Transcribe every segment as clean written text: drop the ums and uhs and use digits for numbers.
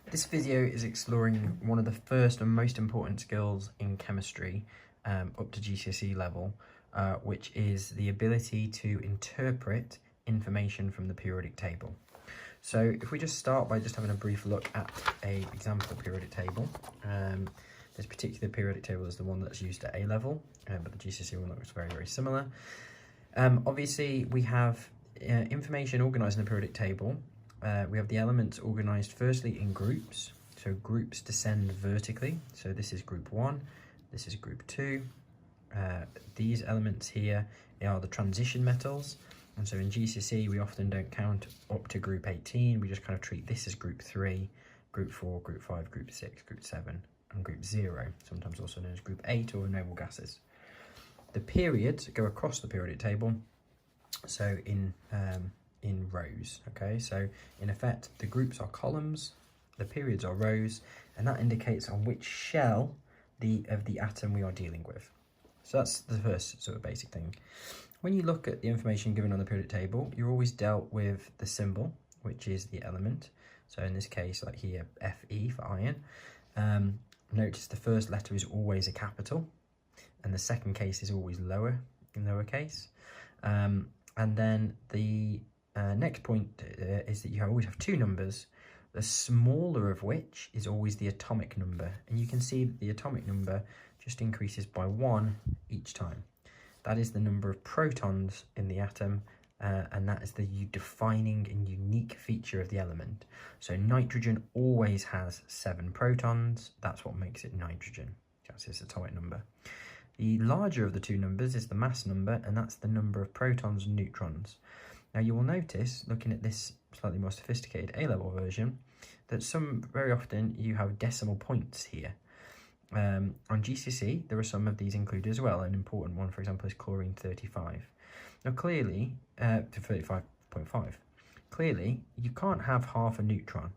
This video is exploring one of the first and most important skills in chemistry up to GCSE level, which is the ability to interpret information from the periodic table. So if we just start by just having a brief look at an example periodic table. This particular periodic table is the one that's used at A-level, but the GCSE one looks very, very similar. Obviously, we have information organised in the periodic table. We have the elements organised firstly in groups, so groups descend vertically. So this is group 1, this is group 2. These elements here are the transition metals, and so in GCSE we often don't count up to group 18, we just kind of treat this as group 3, group 4, group 5, group 6, group 7 and group 0, sometimes also known as group 8 or noble gases. The periods go across the periodic table, so in rows. Okay, so in effect the groups are columns, the periods are rows, and that indicates on which shell of the atom we are dealing with. So that's the first sort of basic thing. When you look at the information given on the periodic table, you're always dealt with the symbol, which is the element. So in this case, like here, Fe for iron. Notice the first letter is always a capital, and the second case is always lowercase. And then the next point is that you always have two numbers, the smaller of which is always the atomic number. And you can see that the atomic number just increases by 1 each time. That is the number of protons in the atom, and that is the defining and unique feature of the element. So nitrogen always has 7 protons. That's what makes it nitrogen. That's its atomic number. The larger of the two numbers is the mass number, and that's the number of protons and neutrons. Now you will notice, looking at this slightly more sophisticated A-level version, that very often you have decimal points here. On GCSE, there are some of these included as well. An important one, for example, is chlorine 35. Now clearly, to 35.5, clearly you can't have half a neutron.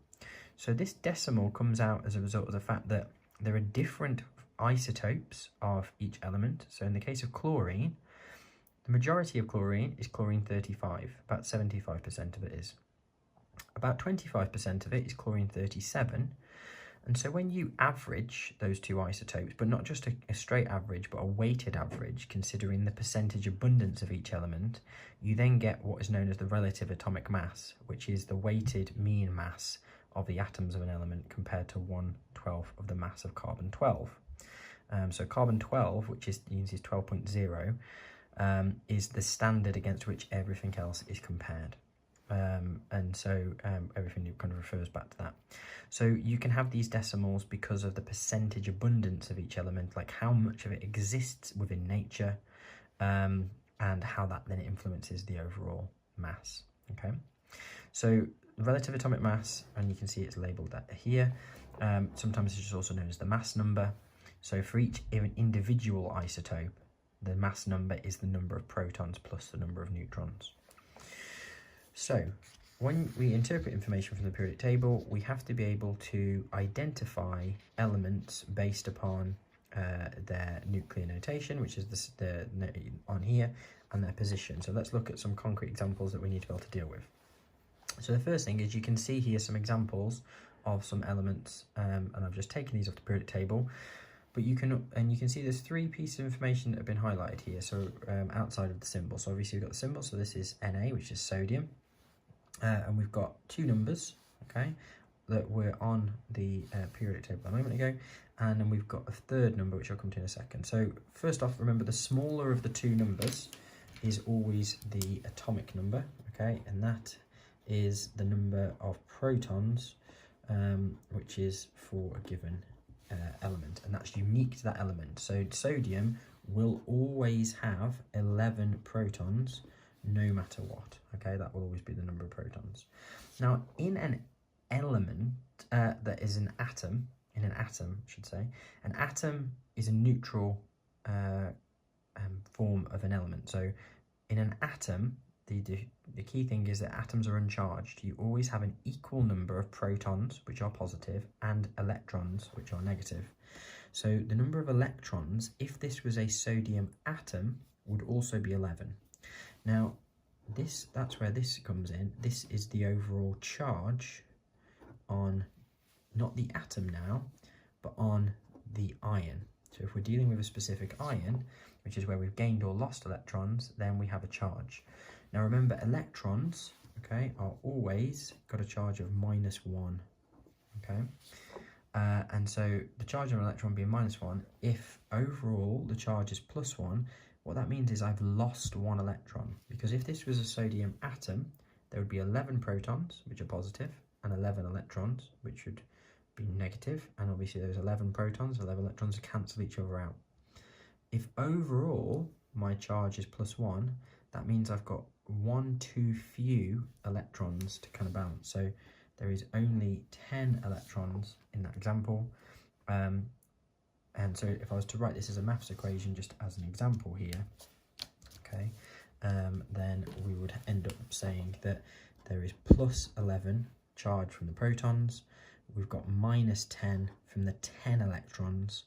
So this decimal comes out as a result of the fact that there are different isotopes of each element. So in the case of chlorine, the majority of chlorine is chlorine 35, about 75% of it is. About 25% of it is chlorine 37. And so when you average those two isotopes, but not just a straight average, but a weighted average, considering the percentage abundance of each element, you then get what is known as the relative atomic mass, which is the weighted mean mass of the atoms of an element compared to 1/12 of the mass of carbon-12. So carbon-12, which uses 12.0, is the standard against which everything else is compared. And so everything kind of refers back to that. So you can have these decimals because of the percentage abundance of each element, like how much of it exists within nature, and how that then influences the overall mass. Okay, so relative atomic mass, and you can see it's labelled that here. Sometimes it's also known as the mass number. So for each individual isotope, the mass number is the number of protons plus the number of neutrons. So when we interpret information from the periodic table, we have to be able to identify elements based upon their nuclear notation, which is on here, and their position. So let's look at some concrete examples that we need to be able to deal with. So the first thing is you can see here some examples of some elements, and I've just taken these off the periodic table. But you can see there's 3 pieces of information that have been highlighted here, so outside of the symbol. So obviously we've got the symbol, so this is Na, which is sodium, and we've got 2 numbers, okay, that were on the periodic table a moment ago, and then we've got a 3rd number, which I'll come to in a second. So first off, remember the smaller of the 2 numbers is always the atomic number, okay, and that is the number of protons, which is for a given element, and that's unique to that element. So sodium will always have 11 protons no matter what. Okay, that will always be the number of protons. Now in an element that is an atom, an atom is a neutral form of an element. So in an atom, the key thing is that atoms are uncharged. You always have an equal number of protons, which are positive, and electrons, which are negative. So the number of electrons, if this was a sodium atom, would also be 11. Now, that's where this comes in. This is the overall charge on not the atom now, but on the ion. So if we're dealing with a specific ion, which is where we've gained or lost electrons, then we have a charge. Now remember, electrons, okay, are always got a charge of -1, okay? And so the charge of an electron being -1, if overall the charge is +1, what that means is I've lost 1 electron. Because if this was a sodium atom, there would be 11 protons, which are positive, and 11 electrons, which would be negative. And obviously those 11 protons, 11 electrons cancel each other out. If overall my charge is +1, that means I've got 1 too few electrons to kind of balance. So there is only 10 electrons in that example. And so if I was to write this as a maths equation, just as an example here, okay, then we would end up saying that there is +11 charge from the protons, we've got -10 from the 10 electrons,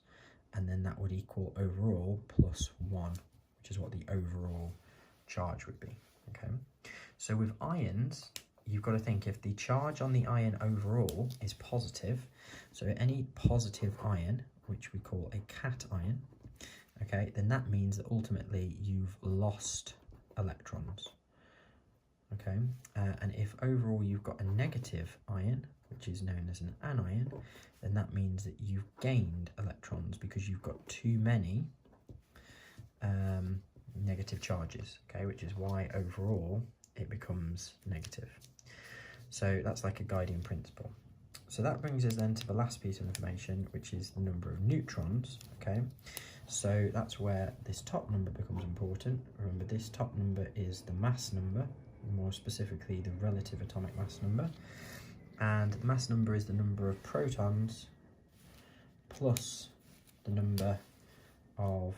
and then that would equal overall +1, which is what the overall charge would be, okay? So with ions, you've got to think if the charge on the ion overall is positive, so any positive ion, which we call a cation, okay, then that means that ultimately you've lost electrons, okay? And if overall you've got a negative ion, which is known as an anion, then that means that you've gained electrons because you've got too many negative charges, okay, which is why overall it becomes negative. So that's like a guiding principle. So that brings us then to the last piece of information, which is the number of neutrons, okay? So that's where this top number becomes important. Remember, this top number is the mass number, more specifically the relative atomic mass number. And the mass number is the number of protons plus the number of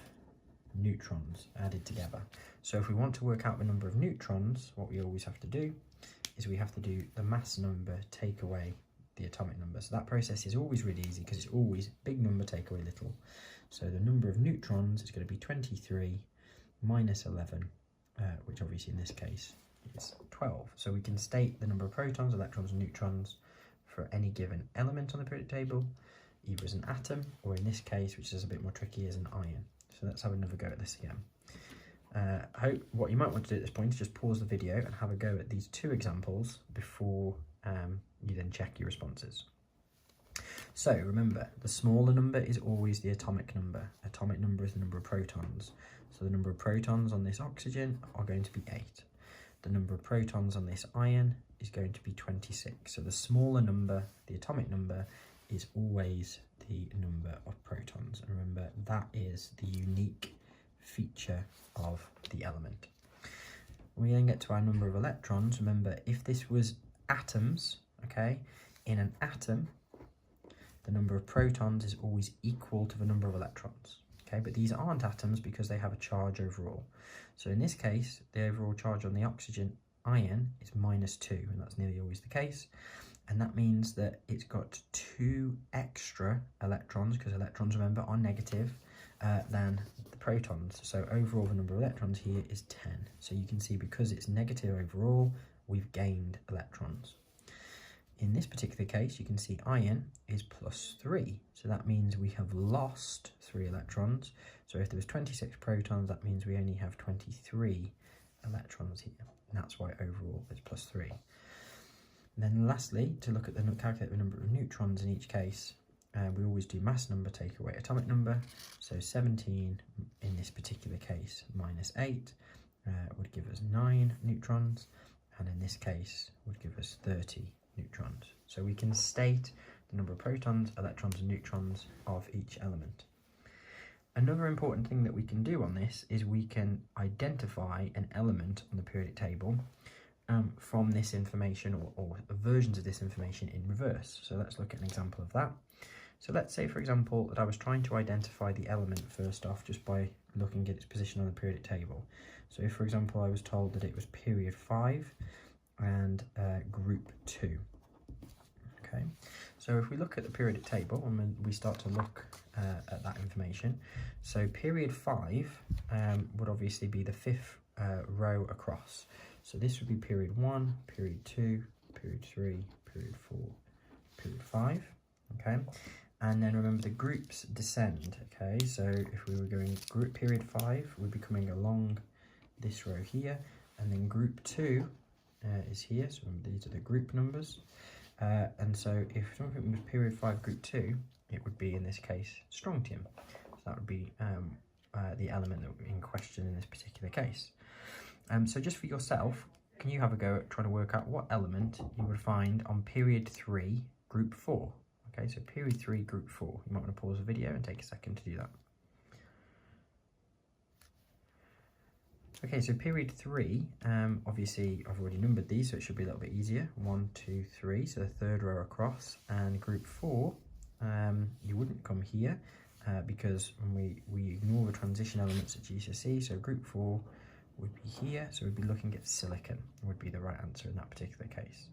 neutrons added together. So if we want to work out the number of neutrons, what we always have to do is we have to do the mass number take away the atomic number. So that process is always really easy because it's always big number take away little. So the number of neutrons is going to be 23 minus 11, which obviously in this case is 12. So we can state the number of protons, electrons and neutrons for any given element on the periodic table, either as an atom or in this case, which is a bit more tricky, as an ion. So let's have another go at this again. I hope what you might want to do at this point is just pause the video and have a go at these 2 examples before you then check your responses. So remember, the smaller number is always the atomic number. Atomic number is the number of protons. So the number of protons on this oxygen are going to be 8. The number of protons on this ion is going to be 26. So the smaller number, the atomic number, is always the number of protons. And remember, that is the unique feature of the element. When we then get to our number of electrons, remember, if this was atoms, okay, in an atom, the number of protons is always equal to the number of electrons, okay, but these aren't atoms because they have a charge overall. So in this case, the overall charge on the oxygen ion is -2, and that's nearly always the case, and that means that it's got 2 extra electrons, because electrons, remember, are negative, than the protons. So overall the number of electrons here is 10. So you can see, because it's negative overall, we've gained electrons. In this particular case, you can see ion is +3. So that means we have lost 3 electrons. So if there was 26 protons, that means we only have 23 electrons here. And that's why overall it's +3. And then lastly, to look at calculate the number of neutrons in each case, we always do mass number take away atomic number. So 17 in this particular case minus 8 would give us 9 neutrons, and in this case would give us 30 neutrons. So we can state the number of protons, electrons and neutrons of each element. Another important thing that we can do on this is we can identify an element on the periodic table from this information, or versions of this information in reverse. So let's look at an example of that. So let's say, for example, that I was trying to identify the element first off just by looking at its position on the periodic table. So if, for example, I was told that it was period 5 and group 2. Okay, so if we look at the periodic table and we start to look at that information, so period 5 would obviously be the 5th row across. So this would be period 1, period 2, period 3, period 4, period 5. okay? And then remember the groups descend, okay? So if we were going group period 5, we'd be coming along this row here, and then group 2 is here, so remember these are the group numbers. And so if something was period 5 group 2, it would be in this case strontium. So that would be the element that in question in this particular case. So just for yourself, can you have a go at trying to work out what element you would find on period 3 group 4? Okay, so period 3 group 4. You might want to pause the video and take a second to do that. Okay, so period 3, obviously I've already numbered these, so it should be a little bit easier. 1, 2, 3, so the third row across. And group 4, you wouldn't come here because when we ignore the transition elements at GCSE, so group 4 would be here, so we'd be looking at silicon, would be the right answer in that particular case.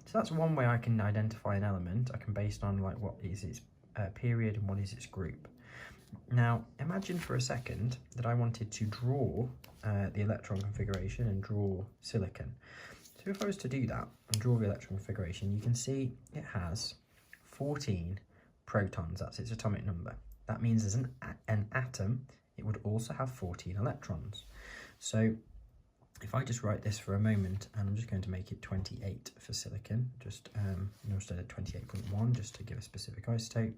So that's one way I can identify an element. I can base on like what is its period and what is its group. Now, imagine for a second that I wanted to draw the electron configuration and draw silicon. So if I was to do that and draw the electron configuration, you can see it has 14 protons. That's its atomic number. That means as an atom, it would also have 14 electrons. So if I just write this for a moment, and I'm just going to make it 28 for silicon, just instead of 28.1, just to give a specific isotope,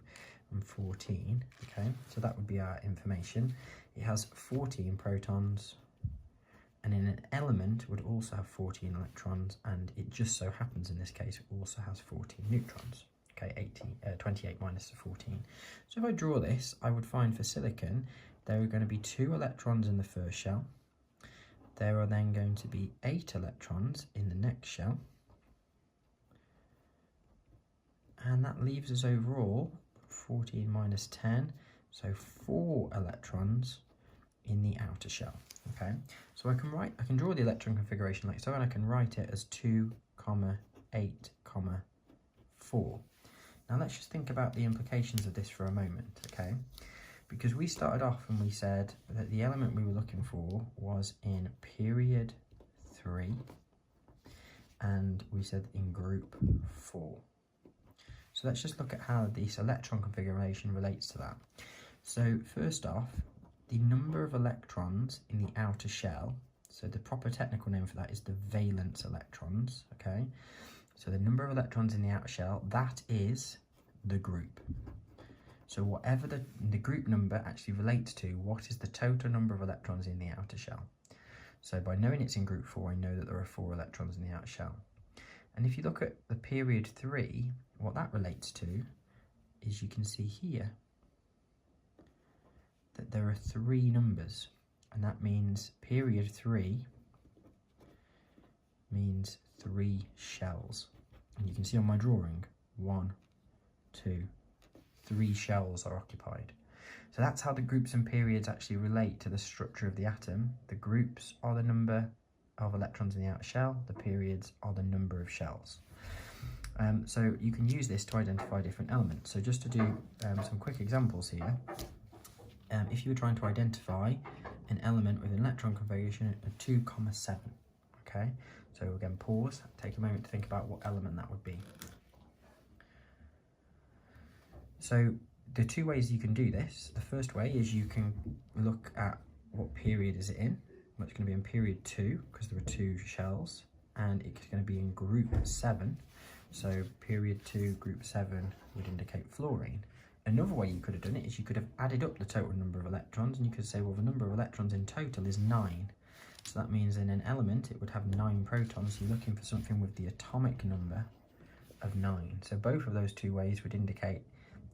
and 14, okay, so that would be our information. It has 14 protons, and in an element would also have 14 electrons, and it just so happens in this case it also has 14 neutrons. Okay, 28 minus the 14. So if I draw this, I would find for silicon there are going to be 2 electrons in the first shell. There are then going to be 8 electrons in the next shell, and that leaves us overall 14 minus 10, so 4 electrons in the outer shell. Okay, so I can draw the electron configuration like so, and I can write it as 2, 8, 4. Now let's just think about the implications of this for a moment, okay? Because we started off and we said that the element we were looking for was in period 3, and we said in group 4. So let's just look at how this electron configuration relates to that. So first off, the number of electrons in the outer shell, so the proper technical name for that is the valence electrons, okay? So the number of electrons in the outer shell, that is the group. So whatever the group number actually relates to, what is the total number of electrons in the outer shell? So by knowing it's in group 4, I know that there are 4 electrons in the outer shell. And if you look at the period 3, what that relates to is you can see here that there are 3 numbers, and that means period 3 means 3 shells. And you can see on my drawing, 1, 2, 3 shells are occupied. So that's how the groups and periods actually relate to the structure of the atom. The groups are the number of electrons in the outer shell, the periods are the number of shells. So you can use this to identify different elements. So just to do some quick examples here, if you were trying to identify an element with an electron configuration of 2,7, okay? So again, pause, take a moment to think about what element that would be. So the 2 ways you can do this, the first way is you can look at what period is it in. Well, it's going to be in period 2 because there are 2 shells, and it's going to be in group 7. So period 2, group 7 would indicate fluorine. Another way you could have done it is you could have added up the total number of electrons, and you could say, well, the number of electrons in total is 9. So that means in an element it would have 9 protons. So you're looking for something with the atomic number of 9. So both of those 2 ways would indicate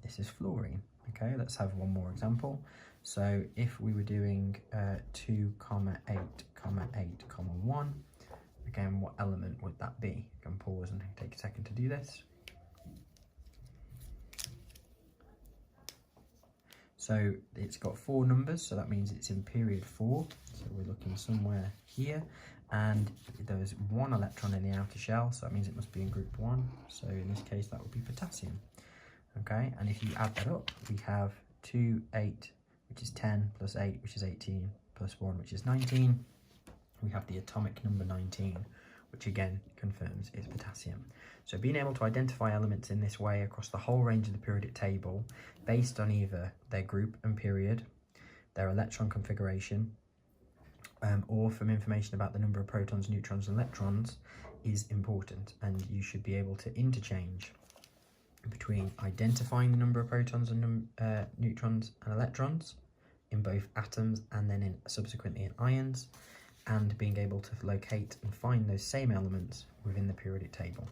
this is fluorine. Okay, let's have one more example. So if we were doing 2, 8, 8, 1, again, what element would that be? You can pause and take a second to do this. So it's got 4 numbers, so that means it's in period 4. So we're looking somewhere here, and there's 1 electron in the outer shell, so that means it must be in group 1. So in this case, that would be potassium. Okay, and if you add that up, we have 2, 8, which is 10, plus 8, which is 18, plus 1, which is 19. We have the atomic number 19, which again confirms it's potassium. So being able to identify elements in this way across the whole range of the periodic table, based on either their group and period, their electron configuration, or from information about the number of protons, neutrons and electrons, is important, and you should be able to interchange between identifying the number of protons and neutrons and electrons in both atoms and then subsequently in ions, and being able to locate and find those same elements within the periodic table.